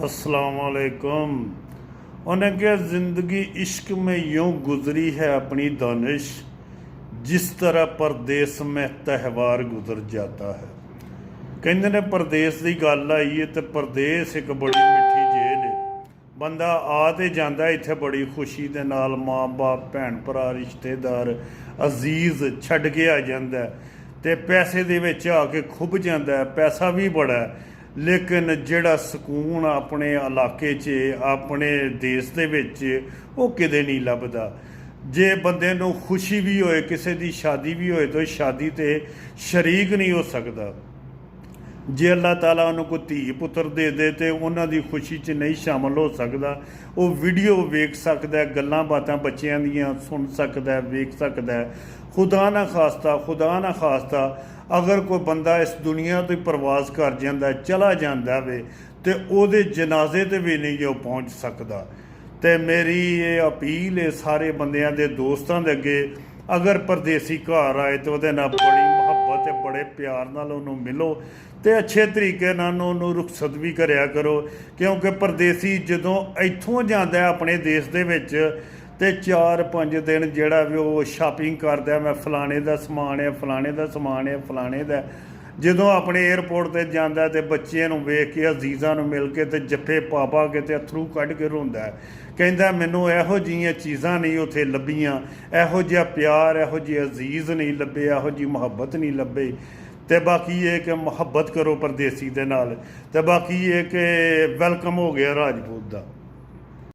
अस्सलामुअलैकुम। उन्हें क्या ज़िंदगी इश्क में यूं गुजरी है अपनी दानिश, जिस तरह परदेस में त्यौहार गुजर जाता है। कहते ने परदेस की गल आई है तो परदेस एक बड़ी मिठी जेल है। बंदा आ तो जाता इत्थे बड़ी खुशी के नाल, माँ बाप भैन भरा रिश्तेदार अजीज़ छड्ड के आ जाता है, तो पैसे दे विच आके खुब जाता है। पैसा भी बड़ा है, लेकिन जिहड़ा सकून अपने इलाके च अपने देश दे विच वो किते नहीं लभदा। जे बंदे नूं खुशी भी होए, किसी दी शादी भी होए, तो शादी ते शरीक नहीं हो सकदा। जे अल्लाह ताला उन्होंने कोई धी पुत्र दे दे तो उन्हों की खुशी च नहीं शामिल हो सकता। वो वीडियो वेख सकता है, गल्लां बातां बच्चों दियां सुन सकता है, वेख सकता है। खुदा ना खास्ता अगर कोई बंदा इस दुनिया तो परवाज कर जाता, चला जाता वे, तो वो जनाजे ते भी नहीं वो पहुँच सकता। तो मेरी ये अपील है सारे बंदियां दे दोस्तों दे अगे, अगर परदेसी घर आए तो वो बड़ी मुहब्बत बड़े प्यार नाल उन्होंने मिलो, तो अच्छे तरीके नाल उन्होंने रुखसत भी करया करो। क्योंकि परदेसी जदों इत्थों जाता है अपने देश दे विच, ते 4-5 दिन जिहड़ा भी वो शापिंग करता है, मैं फलाने दा समान है, फलाने दा समान है, फलाने दा। जदों अपने एयरपोर्ट ते जांदा ते बच्चिਆਂ ਨੂੰ ਵੇਖ के अजीज़ां ਨੂੰ मिल के ते जप्फे पा के ते अथरू कढ के रोंदा है, कहंदा मैनूं इहो जिहियां चीज़ां नहीं उत्थे लभीआं, इहो जिहा प्यार, इहो जिहे अजीज़ नहीं लभे, इहो जी मुहब्बत नहीं लभे। तो बाकी ये कि मुहब्बत करो परदेसी दे नाल। ते बाकी ये कि वैलकम हो गया राजपूत दा।